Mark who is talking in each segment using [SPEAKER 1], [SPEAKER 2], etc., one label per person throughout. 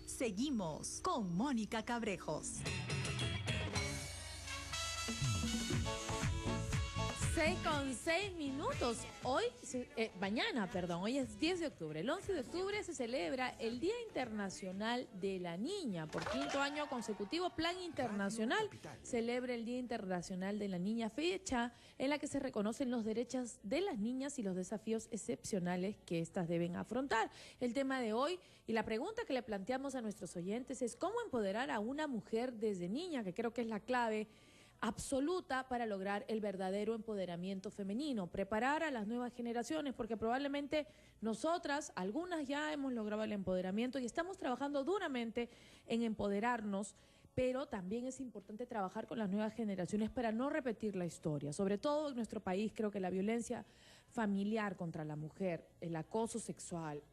[SPEAKER 1] Seguimos con Mónica Cabrejos.
[SPEAKER 2] 6:06. Hoy es 10 de octubre. El 11 de octubre se celebra el Día Internacional de la Niña. Por quinto año consecutivo, Plan Internacional celebra el Día Internacional de la Niña, fecha en la que se reconocen los derechos de las niñas y los desafíos excepcionales que éstas deben afrontar. El tema de hoy y la pregunta que le planteamos a nuestros oyentes es ¿cómo empoderar a una mujer desde niña? Que creo que es la clave absoluta para lograr el verdadero empoderamiento femenino, preparar a las nuevas generaciones, porque probablemente nosotras, algunas ya hemos logrado el empoderamiento y estamos trabajando duramente en empoderarnos, pero también es importante trabajar con las nuevas generaciones para no repetir la historia. Sobre todo en nuestro país, creo que la violencia familiar contra la mujer, el acoso sexual,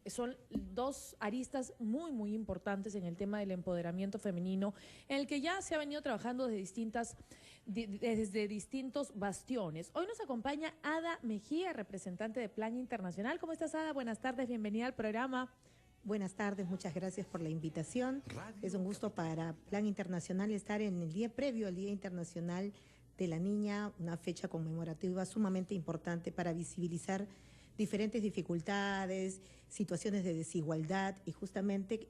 [SPEAKER 2] son dos aristas muy importantes en el tema del empoderamiento femenino, en el que ya se ha venido trabajando desde distintos bastiones. Hoy nos acompaña Ada Mejía, representante de Plan Internacional. ¿Cómo estás, Ada? Buenas tardes, bienvenida al programa.
[SPEAKER 3] Buenas tardes, muchas gracias por la invitación. Es un gusto para Plan Internacional estar en el día previo al Día Internacional de la Niña, una fecha conmemorativa sumamente importante para visibilizar diferentes dificultades, situaciones de desigualdad y justamente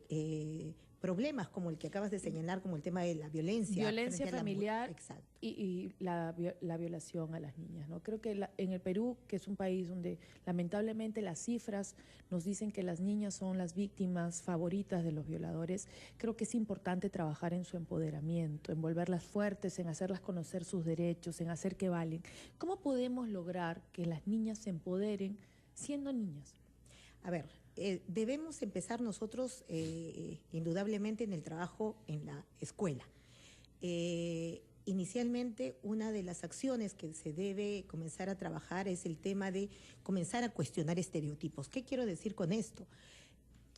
[SPEAKER 3] problemas como el que acabas de señalar, como el tema de la violencia.
[SPEAKER 2] Violencia familiar
[SPEAKER 3] Exacto.
[SPEAKER 2] y la violación a las niñas, ¿no? Creo que en el Perú, que es un país donde lamentablemente las cifras nos dicen que las niñas son las víctimas favoritas de los violadores, creo que es importante trabajar en su empoderamiento, en volverlas fuertes, en hacerlas conocer sus derechos, en hacer que valen. ¿Cómo podemos lograr que las niñas se empoderen siendo niñas?
[SPEAKER 3] A ver, debemos empezar nosotros indudablemente en el trabajo en la escuela. Inicialmente, una de las acciones que se debe comenzar a trabajar es el tema de comenzar a cuestionar estereotipos. ¿Qué quiero decir con esto?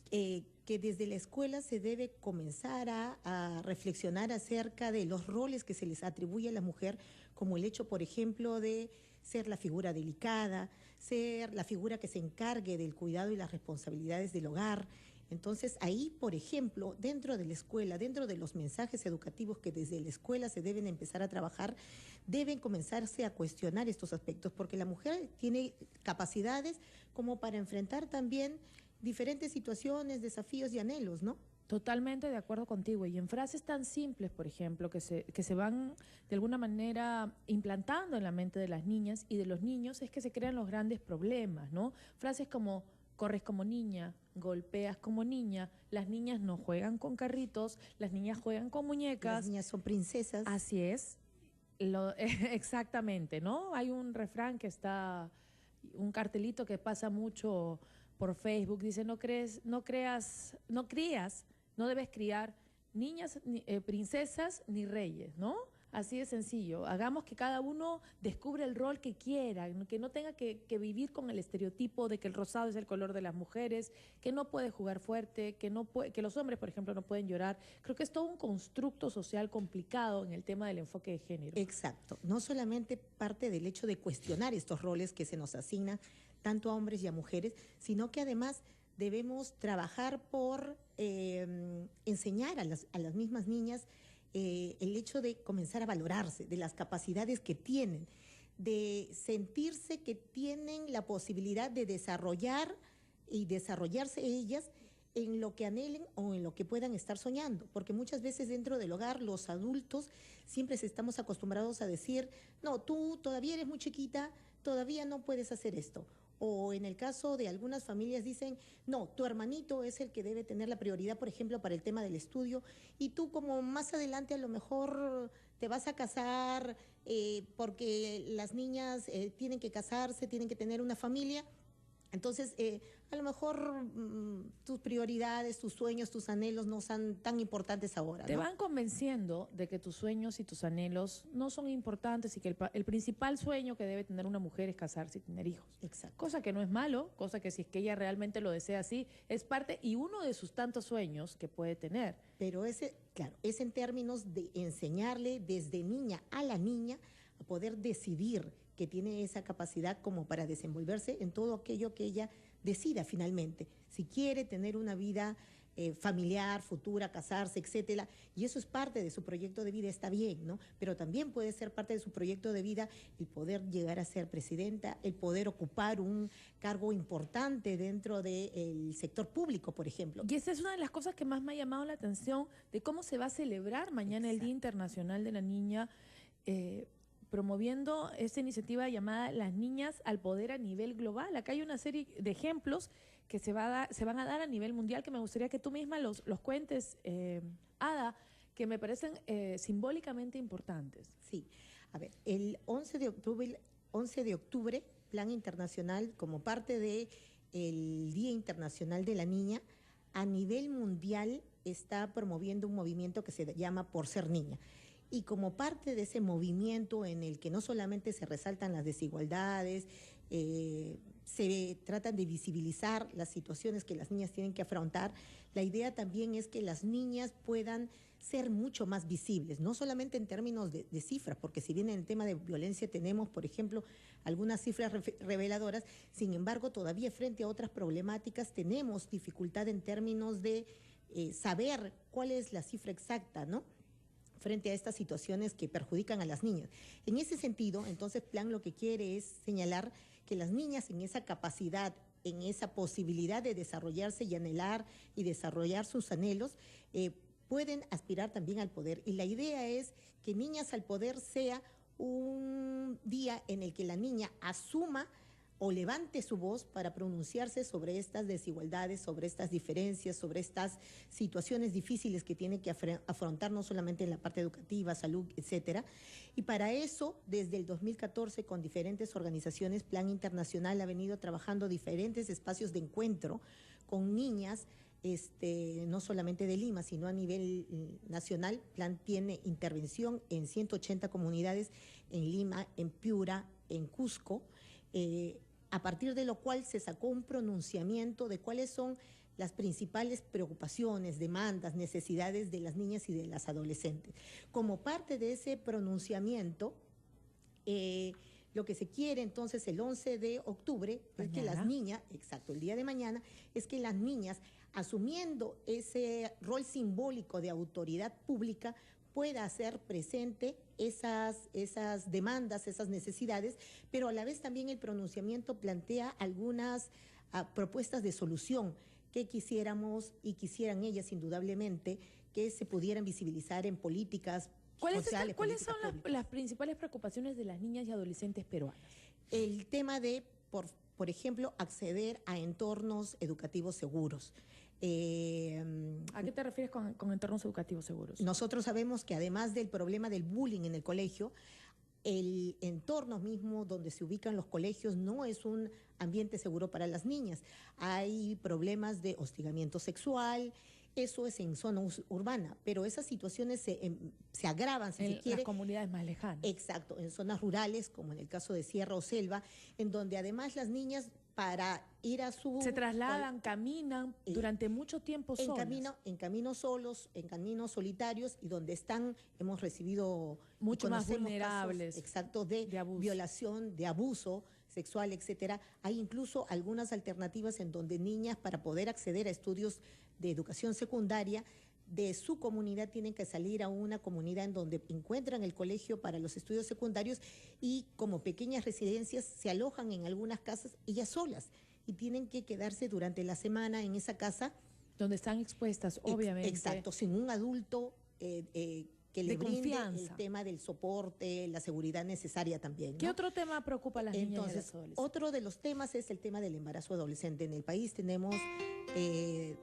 [SPEAKER 3] Que desde la escuela se debe comenzar a reflexionar acerca de los roles que se les atribuye a la mujer, como el hecho, por ejemplo, de ser la figura delicada, ser la figura que se encargue del cuidado y las responsabilidades del hogar. Entonces, ahí, por ejemplo, dentro de la escuela, dentro de los mensajes educativos que desde la escuela se deben empezar a trabajar, deben comenzarse a cuestionar estos aspectos, porque la mujer tiene capacidades como para enfrentar también diferentes situaciones, desafíos y anhelos, ¿no?
[SPEAKER 2] Totalmente de acuerdo contigo. Y en frases tan simples, por ejemplo, que se van de alguna manera implantando en la mente de las niñas y de los niños, es que se crean los grandes problemas, ¿no? Frases como corres como niña, golpeas como niña, las niñas no juegan con carritos, las niñas juegan con muñecas.
[SPEAKER 3] Las niñas son princesas.
[SPEAKER 2] Así es. Exactamente, ¿no? Hay un refrán que está, un cartelito que pasa mucho por Facebook, dice no crías, no debes criar niñas, princesas ni reyes, ¿no? Así de sencillo. Hagamos que cada uno descubra el rol que quiera, que no tenga que vivir con el estereotipo de que el rosado es el color de las mujeres, que no puede jugar fuerte, que los hombres, por ejemplo, no pueden llorar. Creo que es todo un constructo social complicado en el tema del enfoque de género.
[SPEAKER 3] Exacto. No solamente parte del hecho de cuestionar estos roles que se nos asignan tanto a hombres y a mujeres, sino que además debemos trabajar por enseñar a las mismas niñas el hecho de comenzar a valorarse, de las capacidades que tienen, de sentirse que tienen la posibilidad de desarrollar y desarrollarse ellas en lo que anhelen o en lo que puedan estar soñando, porque muchas veces dentro del hogar los adultos siempre estamos acostumbrados a decir, no, tú todavía eres muy chiquita, todavía no puedes hacer esto. O en el caso de algunas familias dicen, no, tu hermanito es el que debe tener la prioridad, por ejemplo, para el tema del estudio, y tú como más adelante a lo mejor te vas a casar porque las niñas tienen que casarse, tienen que tener una familia. Entonces, a lo mejor tus prioridades, tus sueños, tus anhelos no son tan importantes ahora, ¿no?
[SPEAKER 2] Te van convenciendo de que tus sueños y tus anhelos no son importantes y que el principal sueño que debe tener una mujer es casarse y tener hijos.
[SPEAKER 3] Exacto.
[SPEAKER 2] Cosa que no es malo, cosa que si es que ella realmente lo desea así, es parte y uno de sus tantos sueños que puede tener.
[SPEAKER 3] Pero claro, es en términos de enseñarle desde niña a la niña a poder decidir que tiene esa capacidad como para desenvolverse en todo aquello que ella decida finalmente. Si quiere tener una vida familiar, futura, casarse, etcétera, y eso es parte de su proyecto de vida, está bien, ¿no? Pero también puede ser parte de su proyecto de vida el poder llegar a ser presidenta, el poder ocupar un cargo importante dentro del sector público, por ejemplo.
[SPEAKER 2] Y esa es una de las cosas que más me ha llamado la atención de cómo se va a celebrar mañana el Día Internacional de la Niña, promoviendo esta iniciativa llamada Las Niñas al Poder a nivel global. Acá hay una serie de ejemplos que se van a dar a nivel mundial, que me gustaría que tú misma los cuentes, Ada, que me parecen simbólicamente importantes.
[SPEAKER 3] Sí, a ver, el 11 de octubre, Plan Internacional, como parte del Día Internacional de la Niña, a nivel mundial está promoviendo un movimiento que se llama Por Ser Niña. Y como parte de ese movimiento en el que no solamente se resaltan las desigualdades, se tratan de visibilizar las situaciones que las niñas tienen que afrontar, la idea también es que las niñas puedan ser mucho más visibles, no solamente en términos de cifras, porque si bien en el tema de violencia tenemos, por ejemplo, algunas cifras reveladoras, sin embargo, todavía frente a otras problemáticas tenemos dificultad en términos de saber cuál es la cifra exacta, ¿no?, frente a estas situaciones que perjudican a las niñas. En ese sentido, entonces, Plan lo que quiere es señalar que las niñas en esa capacidad, en esa posibilidad de desarrollarse y anhelar y desarrollar sus anhelos, pueden aspirar también al poder. Y la idea es que Niñas al Poder sea un día en el que la niña asuma o levante su voz para pronunciarse sobre estas desigualdades, sobre estas diferencias, sobre estas situaciones difíciles que tiene que afrontar no solamente en la parte educativa, salud, etcétera. Y para eso, desde el 2014, con diferentes organizaciones, Plan Internacional ha venido trabajando diferentes espacios de encuentro con niñas, no solamente de Lima, sino a nivel nacional. Plan tiene intervención en 180 comunidades en Lima, en Piura, en Cusco, a partir de lo cual se sacó un pronunciamiento de cuáles son las principales preocupaciones, demandas, necesidades de las niñas y de las adolescentes. Como parte de ese pronunciamiento, lo que se quiere entonces el 11 de octubre es que las niñas, exacto, el día de mañana, es que las niñas, asumiendo ese rol simbólico de autoridad pública, pueda hacer presente esas demandas, esas necesidades, pero a la vez también el pronunciamiento plantea algunas propuestas de solución que quisiéramos y quisieran ellas indudablemente que se pudieran visibilizar en políticas sociales.
[SPEAKER 2] ¿Cuáles son las principales preocupaciones de las niñas y adolescentes peruanas?
[SPEAKER 3] El tema de, por ejemplo, acceder a entornos educativos seguros.
[SPEAKER 2] ¿A qué te refieres con entornos educativos seguros?
[SPEAKER 3] Nosotros sabemos que además del problema del bullying en el colegio, el entorno mismo donde se ubican los colegios no es un ambiente seguro para las niñas. Hay problemas de hostigamiento sexual, eso es en zona urbana, pero esas situaciones se agravan, si se quiere,
[SPEAKER 2] en las comunidades más lejanas.
[SPEAKER 3] Exacto, en zonas rurales, como en el caso de Sierra o Selva, en donde además las niñas para ir a su...
[SPEAKER 2] Se trasladan, caminan durante mucho tiempo solas.
[SPEAKER 3] En caminos solos, en caminos solitarios, y donde hemos recibido...
[SPEAKER 2] Mucho más vulnerables.
[SPEAKER 3] Casos, exacto, de violación, de abuso sexual, etcétera. Hay incluso algunas alternativas en donde niñas, para poder acceder a estudios de educación secundaria, de su comunidad tienen que salir a una comunidad en donde encuentran el colegio para los estudios secundarios y como pequeñas residencias se alojan en algunas casas ellas solas y tienen que quedarse durante la semana en esa casa.
[SPEAKER 2] Donde están expuestas, obviamente.
[SPEAKER 3] Exacto, sin un adulto que le brinde el tema del soporte, la seguridad necesaria también, ¿no?
[SPEAKER 2] ¿Qué otro tema preocupa a las niñas y a las adolescentes?
[SPEAKER 3] Otro de los temas es el tema del embarazo adolescente. En el país tenemos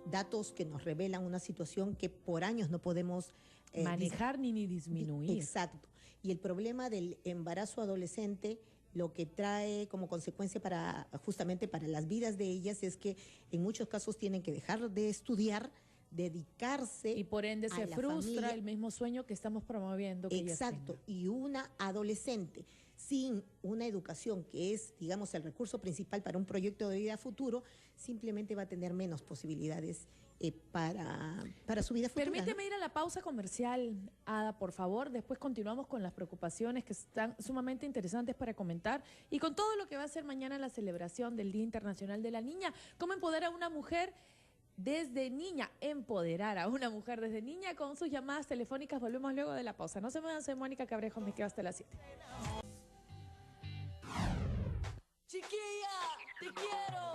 [SPEAKER 3] datos que nos revelan una situación que por años no podemos
[SPEAKER 2] manejar ni disminuir.
[SPEAKER 3] Exacto. Y el problema del embarazo adolescente, lo que trae como consecuencia justamente para las vidas de ellas es que en muchos casos tienen que dejar de estudiar, dedicarse
[SPEAKER 2] y por ende se frustra el mismo sueño que estamos promoviendo.
[SPEAKER 3] Exacto, y una adolescente sin una educación que es, digamos, el recurso principal para un proyecto de vida futuro, simplemente va a tener menos posibilidades para su vida futura.
[SPEAKER 2] Permíteme ir a la pausa comercial, Ada, por favor. Después continuamos con las preocupaciones que están sumamente interesantes para comentar y con todo lo que va a ser mañana la celebración del Día Internacional de la Niña. ¿Cómo empoderar a una mujer desde niña, empoderar a una mujer desde niña con sus llamadas telefónicas. Volvemos luego de la pausa. No se me vayan, soy Mónica Cabrejo, me quedo hasta las 7.
[SPEAKER 4] Chiquilla, te quiero.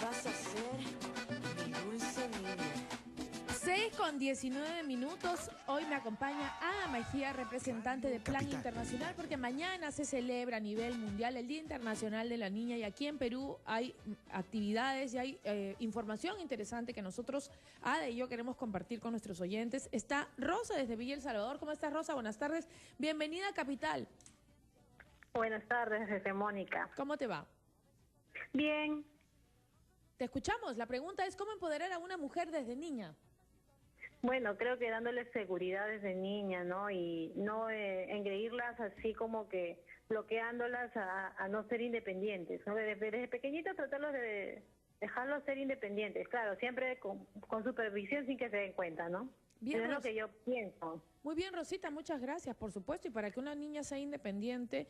[SPEAKER 4] Vas a ser mi dulce niña.
[SPEAKER 2] 6:19. Hoy me acompaña Ada Mejía, representante de Plan Internacional, porque mañana se celebra a nivel mundial el Día Internacional de la Niña y aquí en Perú hay actividades y hay información interesante que nosotros, Ada y yo, queremos compartir con nuestros oyentes. Está Rosa desde Villa El Salvador. ¿Cómo estás, Rosa? Buenas tardes. Bienvenida a Capital.
[SPEAKER 5] Buenas tardes, desde Mónica.
[SPEAKER 2] ¿Cómo te va?
[SPEAKER 5] Bien,
[SPEAKER 2] Te escuchamos. La pregunta es ¿cómo empoderar a una mujer desde niña?
[SPEAKER 5] bueno, creo que dándoles seguridad desde niña, ¿no? Y no engreírlas así como que bloqueándolas a no ser independientes, ¿no? Desde pequeñitos tratarlos de dejarlos ser independientes, claro, siempre con supervisión sin que se den cuenta, ¿no?
[SPEAKER 2] Bien,
[SPEAKER 5] Eso es lo
[SPEAKER 2] Ros-
[SPEAKER 5] que yo pienso.
[SPEAKER 2] Muy bien, Rosita, muchas gracias, por supuesto. Y para que una niña sea independiente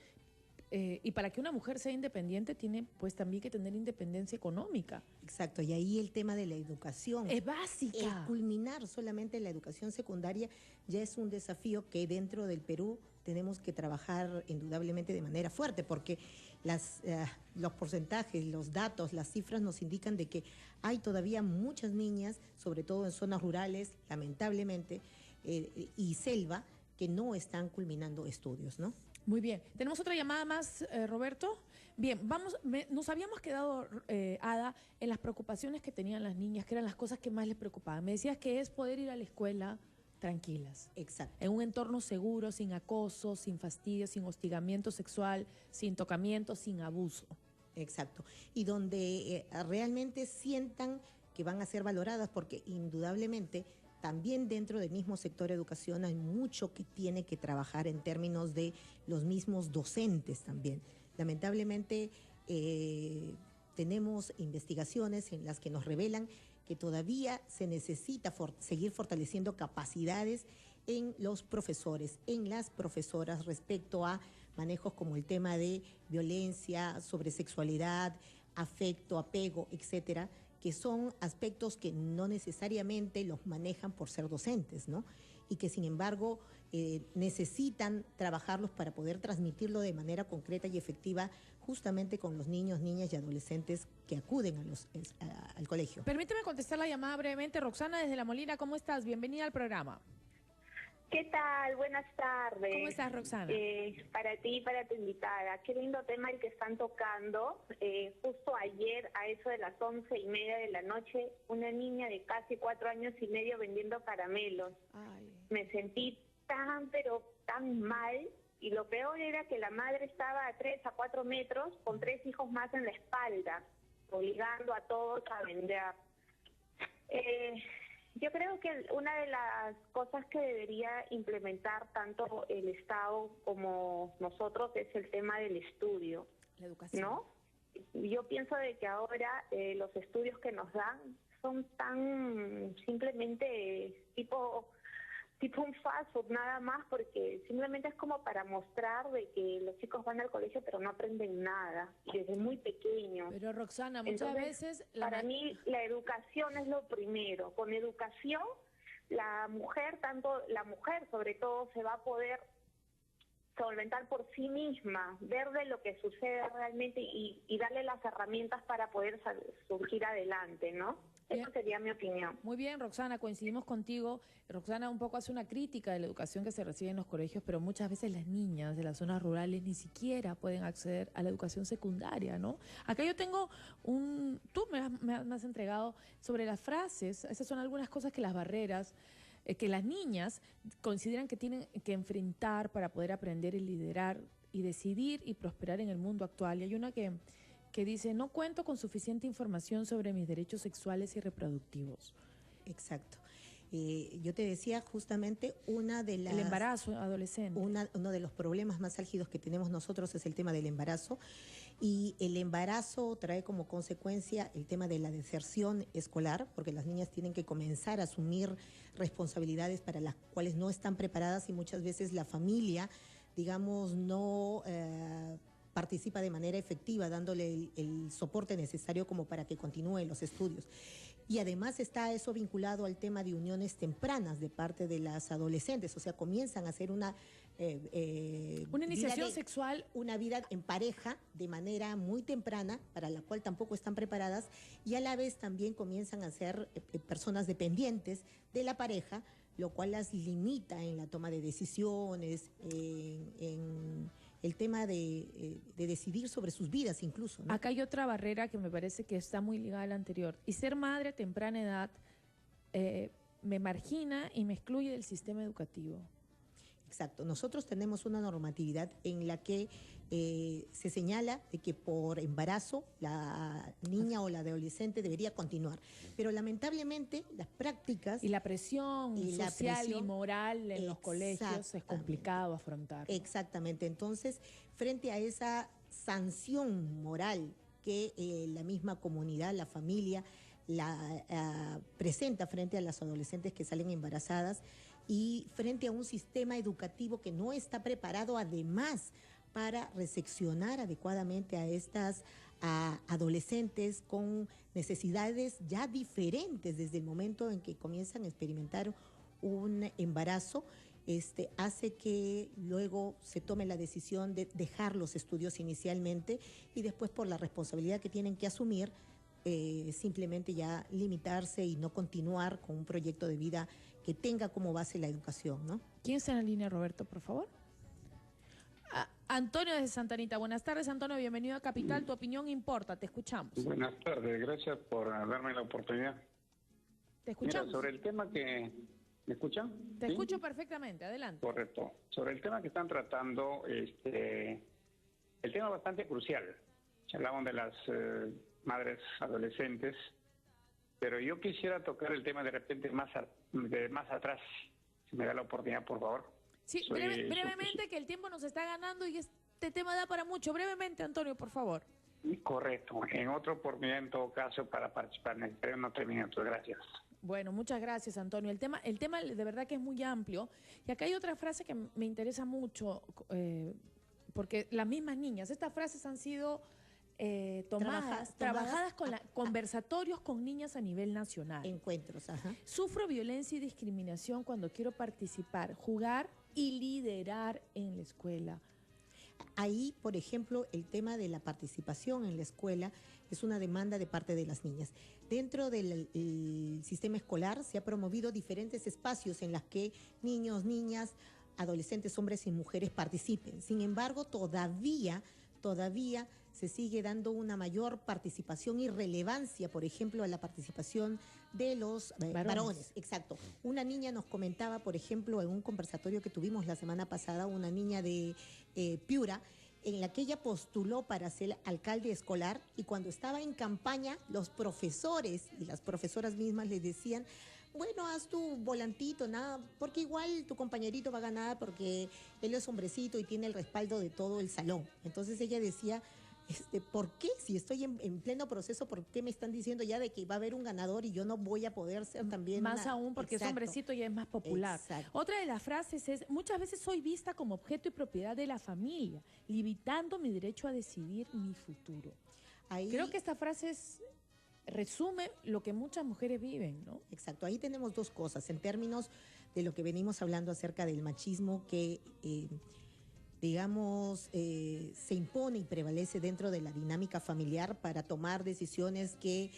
[SPEAKER 2] y para que una mujer sea independiente, tiene pues también que tener independencia económica.
[SPEAKER 3] Exacto, y ahí el tema de la educación.
[SPEAKER 2] Es básica.
[SPEAKER 3] El culminar solamente la educación secundaria ya es un desafío que dentro del Perú tenemos que trabajar indudablemente de manera fuerte, porque los porcentajes, los datos, las cifras nos indican de que hay todavía muchas niñas, sobre todo en zonas rurales, lamentablemente, y selva, que no están culminando estudios, ¿no?
[SPEAKER 2] Muy bien. ¿Tenemos otra llamada más, Roberto? Bien, nos habíamos quedado, Ada, en las preocupaciones que tenían las niñas, que eran las cosas que más les preocupaban. Me decías que es poder ir a la escuela tranquilas,
[SPEAKER 3] Exacto.
[SPEAKER 2] en un entorno seguro, sin acoso, sin fastidio, sin hostigamiento sexual, sin tocamiento, sin abuso.
[SPEAKER 3] Exacto. Y donde realmente sientan que van a ser valoradas, porque indudablemente también dentro del mismo sector educación hay mucho que tiene que trabajar en términos de los mismos docentes también. Lamentablemente tenemos investigaciones en las que nos revelan que todavía se necesita seguir fortaleciendo capacidades en los profesores, en las profesoras respecto a manejos como el tema de violencia, sobre sexualidad, afecto, apego, etcétera, que son aspectos que no necesariamente los manejan por ser docentes, ¿no? Y que sin embargo necesitan trabajarlos para poder transmitirlo de manera concreta y efectiva justamente con los niños, niñas y adolescentes que acuden al colegio.
[SPEAKER 2] Permíteme contestar la llamada brevemente. Roxana desde La Molina, ¿cómo estás? Bienvenida al programa.
[SPEAKER 5] ¿Qué tal? Buenas tardes.
[SPEAKER 2] ¿Cómo estás, Roxana?
[SPEAKER 5] Para ti y para tu invitada. Qué lindo tema el que están tocando. Justo ayer, a eso de las 11:30 de la noche, una niña de casi 4 años y medio vendiendo caramelos.
[SPEAKER 2] Ay.
[SPEAKER 5] Me sentí pero tan mal. Y lo peor era que la madre estaba a 3 a 4 metros con 3 hijos más en la espalda, obligando a todos a vender. Yo creo que una de las cosas que debería implementar tanto el Estado como nosotros es el tema del estudio,
[SPEAKER 2] La educación.
[SPEAKER 5] ¿no? Yo pienso de que ahora los estudios que nos dan son tan simplemente tipo un fast food nada más, porque simplemente es como para mostrar de que los chicos van al colegio pero no aprenden nada, y desde muy pequeños.
[SPEAKER 2] Pero Roxana, muchas
[SPEAKER 5] Entonces,
[SPEAKER 2] veces...
[SPEAKER 5] para mí la educación es lo primero. Con educación, la mujer sobre todo, se va a poder solventar por sí misma, ver de lo que sucede realmente y darle las herramientas para poder surgir adelante, ¿no?
[SPEAKER 2] Bien.
[SPEAKER 5] Esa sería mi opinión.
[SPEAKER 2] Muy bien, Roxana, coincidimos contigo. Roxana un poco hace una crítica de la educación que se recibe en los colegios, pero muchas veces las niñas de las zonas rurales ni siquiera pueden acceder a la educación secundaria, ¿no? Acá yo tengo tú me has entregado sobre las frases, esas son algunas cosas que las barreras, que las niñas consideran que tienen que enfrentar para poder aprender y liderar y decidir y prosperar en el mundo actual. Y hay una que dice, no cuento con suficiente información sobre mis derechos sexuales y reproductivos.
[SPEAKER 3] Exacto. Yo te decía justamente
[SPEAKER 2] El embarazo adolescente.
[SPEAKER 3] Uno de los problemas más álgidos que tenemos nosotros es el tema del embarazo, y el embarazo trae como consecuencia el tema de la deserción escolar, porque las niñas tienen que comenzar a asumir responsabilidades para las cuales no están preparadas, y muchas veces la familia, digamos, no participa de manera efectiva, dándole el soporte necesario como para que continúe los estudios. Y además está eso vinculado al tema de uniones tempranas de parte de las adolescentes, o sea, comienzan a hacer una
[SPEAKER 2] iniciación sexual,
[SPEAKER 3] una vida en pareja de manera muy temprana, para la cual tampoco están preparadas, y a la vez también comienzan a ser personas dependientes de la pareja, lo cual las limita en la toma de decisiones, en el tema de decidir sobre sus vidas incluso, ¿no?
[SPEAKER 2] Acá hay otra barrera que me parece que está muy ligada a la anterior. Y ser madre a temprana edad me margina y me excluye del sistema educativo.
[SPEAKER 3] Exacto. Nosotros tenemos una normatividad en la que se señala de que por embarazo la niña o la adolescente debería continuar. Pero lamentablemente las prácticas...
[SPEAKER 2] Y la presión social y moral en los colegios es complicado afrontar.
[SPEAKER 3] Exactamente. Entonces, frente a esa sanción moral que la misma comunidad, la familia, presenta frente a las adolescentes que salen embarazadas, y frente a un sistema educativo que no está preparado además para recepcionar adecuadamente a estas adolescentes con necesidades ya diferentes desde el momento en que comienzan a experimentar un embarazo, hace que luego se tome la decisión de dejar los estudios inicialmente y después, por la responsabilidad que tienen que asumir, simplemente ya limitarse y no continuar con un proyecto de vida que tenga como base la educación, ¿no?
[SPEAKER 2] ¿Quién está en la línea, Roberto, por favor? Antonio desde Santa Anita. Buenas tardes, Antonio, bienvenido a Capital. Tu opinión importa, te escuchamos.
[SPEAKER 6] Buenas tardes, gracias por darme la oportunidad.
[SPEAKER 2] Te escuchamos.
[SPEAKER 6] Mira, sobre el tema que... ¿Me escuchan?
[SPEAKER 2] Te
[SPEAKER 6] ¿Sí?
[SPEAKER 2] escucho perfectamente, adelante.
[SPEAKER 6] Correcto. Sobre el tema que están tratando, el tema es bastante crucial. Hablamos de las madres adolescentes, pero yo quisiera tocar el tema de repente más atrás, si me da la oportunidad, por favor.
[SPEAKER 2] Sí, brevemente, que el tiempo nos está ganando y este tema da para mucho. Brevemente, Antonio, por favor.
[SPEAKER 6] Correcto. En otra oportunidad, en todo caso, para participar, necesitaré unos 3 minutos. Gracias.
[SPEAKER 2] Bueno, muchas gracias, Antonio. El tema de verdad que es muy amplio. Y acá hay otra frase que me interesa mucho, porque las mismas niñas, estas frases han sido trabajadas con conversatorios con niñas a nivel nacional.
[SPEAKER 3] Encuentros, ajá.
[SPEAKER 2] Sufro violencia y discriminación cuando quiero participar, jugar y liderar en la escuela.
[SPEAKER 3] Ahí, por ejemplo, el tema de la participación en la escuela es una demanda de parte de las niñas. Dentro del sistema escolar se ha promovido diferentes espacios en los que niños, niñas, adolescentes, hombres y mujeres participen. Sin embargo, todavía se sigue dando una mayor participación y relevancia, por ejemplo, a la participación de los varones. Exacto. Una niña nos comentaba, por ejemplo, en un conversatorio que tuvimos la semana pasada, una niña de Piura, en la que ella postuló para ser alcalde escolar, y cuando estaba en campaña, los profesores y las profesoras mismas les decían: bueno, haz tu volantito, nada, porque igual tu compañerito va a ganar porque él es hombrecito y tiene el respaldo de todo el salón. Entonces ella decía: ¿por qué? Si estoy en pleno proceso, ¿por qué me están diciendo ya de que va a haber un ganador y yo no voy a poder ser también
[SPEAKER 2] más aún porque es hombrecito y es más popular?
[SPEAKER 3] Exacto.
[SPEAKER 2] Otra de las frases es: muchas veces soy vista como objeto y propiedad de la familia, limitando mi derecho a decidir mi futuro. Creo que esta frase resume lo que muchas mujeres viven, ¿no?
[SPEAKER 3] Exacto. Ahí tenemos dos cosas en términos de lo que venimos hablando acerca del machismo que se impone y prevalece dentro de la dinámica familiar para tomar decisiones que,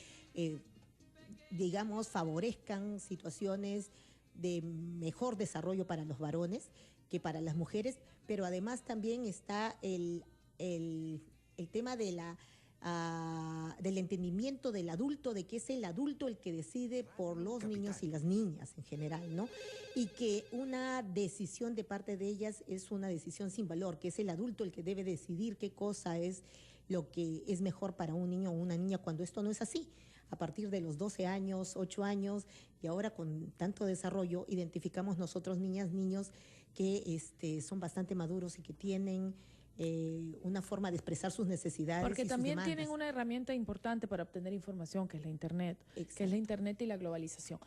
[SPEAKER 3] favorezcan situaciones de mejor desarrollo para los varones que para las mujeres, pero además también está el tema de del entendimiento del adulto, de que es el adulto el que decide por los niños y las niñas en general, ¿no? Y que una decisión de parte de ellas es una decisión sin valor, que es el adulto el que debe decidir qué cosa es lo que es mejor para un niño o una niña, cuando esto no es así. A partir de los 12 años, 8 años, y ahora con tanto desarrollo, identificamos nosotros, niñas, niños, que son bastante maduros y que tienen una forma de expresar sus necesidades.
[SPEAKER 2] Porque
[SPEAKER 3] y
[SPEAKER 2] también
[SPEAKER 3] sus
[SPEAKER 2] tienen una herramienta importante para obtener información, que es la Internet.
[SPEAKER 3] Exacto.
[SPEAKER 2] Que es la Internet y la globalización.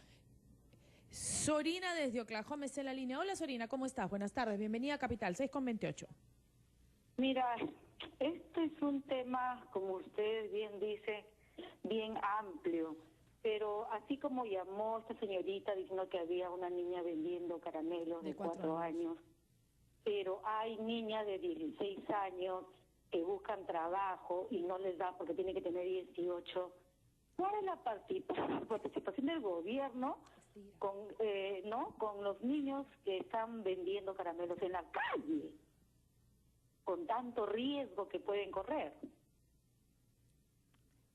[SPEAKER 2] Sorina desde Oklahoma está en la línea. Hola, Sorina, ¿cómo estás? Buenas tardes, bienvenida a Capital, 6:28.
[SPEAKER 5] Mira,
[SPEAKER 7] Este es un tema, como usted bien dice, bien amplio, pero así como llamó esta señorita diciendo que había una niña vendiendo caramelos de 4 años, pero hay niñas de 16 años que buscan trabajo y no les da porque tienen que tener 18. ¿Cuál es la participación del gobierno con los niños que están vendiendo caramelos en la calle, con tanto riesgo que pueden correr?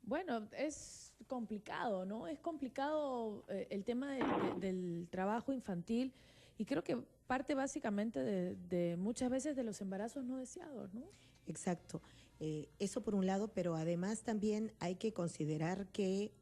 [SPEAKER 2] Bueno, es complicado, ¿no? Es complicado el tema del trabajo infantil y creo que parte básicamente de muchas veces de los embarazos no deseados, ¿no?
[SPEAKER 3] Exacto. Eso por un lado, pero además también hay que considerar que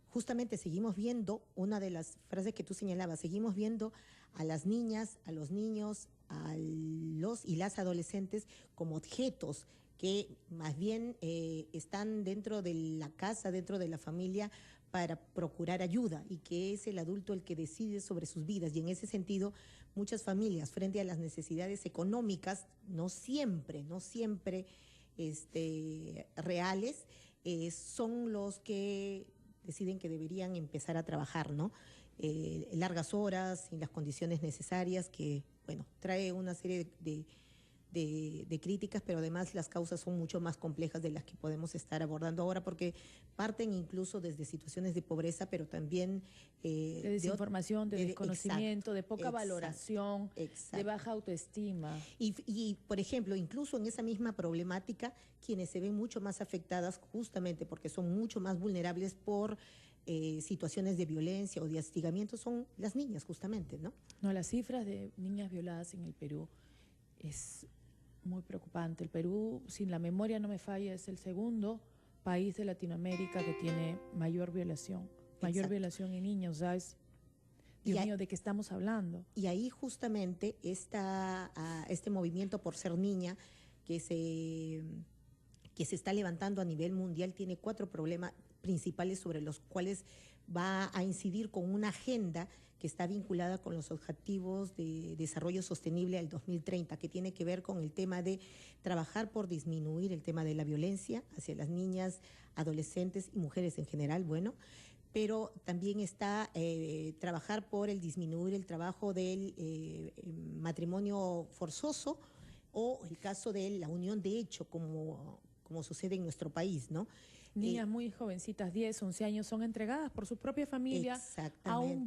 [SPEAKER 3] justamente seguimos viendo, una de las frases que tú señalabas, seguimos viendo a las niñas, a los niños, a los y las adolescentes como objetos que más bien están dentro de la casa, dentro de la familia, para procurar ayuda, y que es el adulto el que decide sobre sus vidas. Y en ese sentido, muchas familias, frente a las necesidades económicas, no siempre reales, son los que deciden que deberían empezar a trabajar, ¿no? Largas horas, sin las condiciones necesarias, que, bueno, trae una serie de críticas, pero además las causas son mucho más complejas de las que podemos estar abordando ahora, porque parten incluso desde situaciones de pobreza, pero también
[SPEAKER 2] de desinformación, de desconocimiento, de poca valoración, de baja autoestima.
[SPEAKER 3] Y, por ejemplo, incluso en esa misma problemática, quienes se ven mucho más afectadas justamente porque son mucho más vulnerables por situaciones de violencia o de hostigamiento son las niñas, justamente, ¿no?
[SPEAKER 2] No, las cifras de niñas violadas en el Perú es muy preocupante. El Perú, sin la memoria no me falla, es el segundo país de Latinoamérica que tiene mayor violación en niños, ¿sabes? Dios mío, ¿de qué estamos hablando?
[SPEAKER 3] Y ahí justamente este movimiento por ser niña que se está levantando a nivel mundial tiene 4 problemas principales sobre los cuales va a incidir con una agenda que está vinculada con los objetivos de desarrollo sostenible al 2030, que tiene que ver con el tema de trabajar por disminuir el tema de la violencia hacia las niñas, adolescentes y mujeres en general, bueno, pero también está trabajar por el disminuir el trabajo del matrimonio forzoso o el caso de la unión de hecho, como sucede en nuestro país, ¿no?
[SPEAKER 2] Niñas muy jovencitas, 10, 11 años, son entregadas por su propia familia a un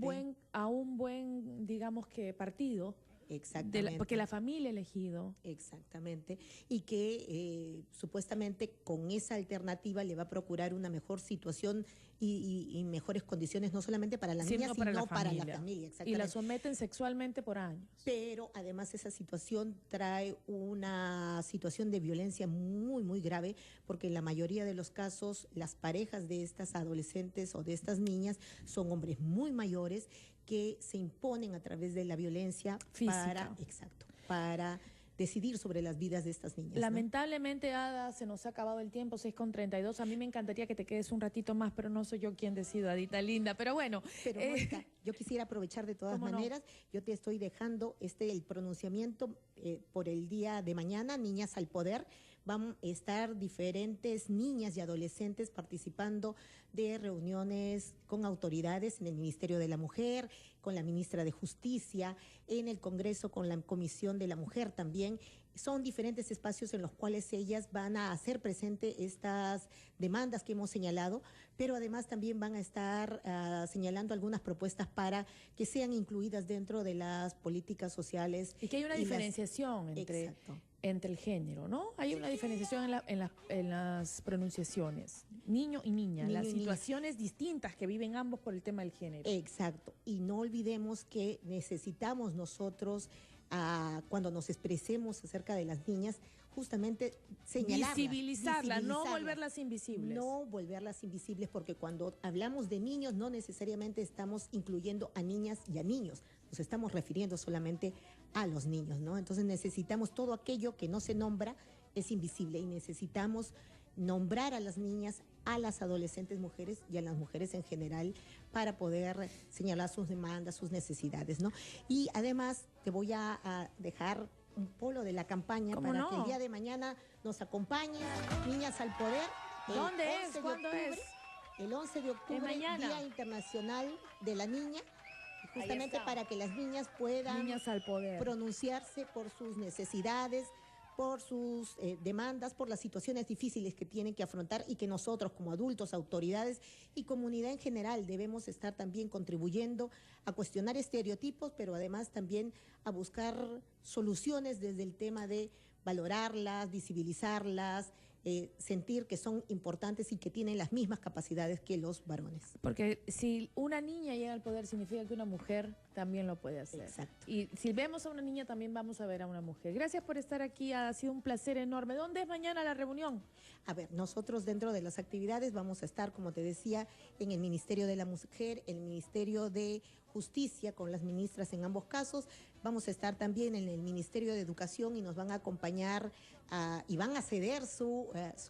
[SPEAKER 2] buen, digamos que partido.
[SPEAKER 3] Exactamente.
[SPEAKER 2] Porque la familia ha elegido.
[SPEAKER 3] Exactamente. Y que supuestamente con esa alternativa le va a procurar una mejor situación y mejores condiciones, no solamente para la niña, sino para la familia.
[SPEAKER 2] Y la someten sexualmente por años.
[SPEAKER 3] Pero además esa situación trae una situación de violencia muy, muy grave, porque en la mayoría de los casos las parejas de estas adolescentes o de estas niñas son hombres muy mayores que se imponen a través de la violencia
[SPEAKER 2] física
[SPEAKER 3] para decidir sobre las vidas de estas niñas.
[SPEAKER 2] Lamentablemente, Ada, se nos ha acabado el tiempo, 6:32. A mí me encantaría que te quedes un ratito más, pero no soy yo quien decido, Adita linda. Pero bueno.
[SPEAKER 3] Pero Mónica, yo quisiera aprovechar de todas maneras, yo te estoy dejando el pronunciamiento por el día de mañana, Niñas al Poder. Van a estar diferentes niñas y adolescentes participando de reuniones con autoridades en el Ministerio de la Mujer, con la ministra de Justicia, en el Congreso con la Comisión de la Mujer también. Son diferentes espacios en los cuales ellas van a hacer presente estas demandas que hemos señalado, pero además también van a estar señalando algunas propuestas para que sean incluidas dentro de las políticas sociales.
[SPEAKER 2] Y que hay una diferenciación entre el género, ¿no? Hay una diferenciación en las pronunciaciones, niño y niña, las situaciones distintas que viven ambos por el tema del género.
[SPEAKER 3] Exacto, y no olvidemos que necesitamos nosotros, cuando nos expresemos acerca de las niñas, justamente señalarlas.
[SPEAKER 2] Visibilizarlas, no volverlas invisibles.
[SPEAKER 3] No volverlas invisibles, porque cuando hablamos de niños no necesariamente estamos incluyendo a niñas y a niños, nos estamos refiriendo solamente a los niños, ¿no? Entonces necesitamos todo aquello que no se nombra, es invisible, y necesitamos nombrar a las niñas, a las adolescentes mujeres y a las mujeres en general para poder señalar sus demandas, sus necesidades, ¿no? Y además te voy a dejar un polo de la campaña
[SPEAKER 2] ¿Cómo
[SPEAKER 3] para
[SPEAKER 2] no?
[SPEAKER 3] que el día de mañana nos acompañen Niñas al Poder. El
[SPEAKER 2] ¿Dónde
[SPEAKER 3] 11
[SPEAKER 2] es?
[SPEAKER 3] de
[SPEAKER 2] ¿Cuándo
[SPEAKER 3] octubre,
[SPEAKER 2] es?
[SPEAKER 3] El 11 de octubre,
[SPEAKER 2] mañana.
[SPEAKER 3] Día Internacional de la Niña, justamente
[SPEAKER 2] está.
[SPEAKER 3] para que las niñas puedan
[SPEAKER 2] Niñas al poder.
[SPEAKER 3] pronunciarse por sus necesidades, por sus demandas, por las situaciones difíciles que tienen que afrontar y que nosotros como adultos, autoridades y comunidad en general debemos estar también contribuyendo a cuestionar estereotipos, pero además también a buscar soluciones desde el tema de valorarlas, visibilizarlas, sentir que son importantes y que tienen las mismas capacidades que los varones.
[SPEAKER 2] Porque si una niña llega al poder, significa que una mujer también lo puede hacer.
[SPEAKER 3] Exacto.
[SPEAKER 2] Y si vemos a una niña, también vamos a ver a una mujer. Gracias por estar aquí, ha sido un placer enorme. ¿Dónde es mañana la reunión?
[SPEAKER 3] A ver, nosotros dentro de las actividades vamos a estar, como te decía, en el Ministerio de la Mujer, el Ministerio de Justicia, con las ministras en ambos casos. Vamos a estar también en el Ministerio de Educación y nos van a acompañar y van a ceder su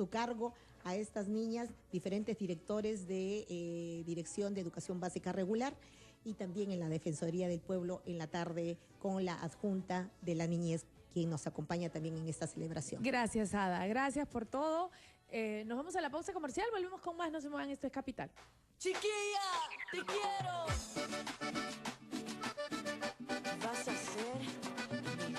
[SPEAKER 3] cargo a estas niñas, diferentes directores de Dirección de Educación Básica Regular, y también en la Defensoría del Pueblo en la tarde con la adjunta de la niñez, quien nos acompaña también en esta celebración.
[SPEAKER 2] Gracias, Ada. Gracias por todo. Nos vamos a la pausa comercial. Volvemos con más. No se muevan. Esto es Capital.
[SPEAKER 4] ¡Chiquilla!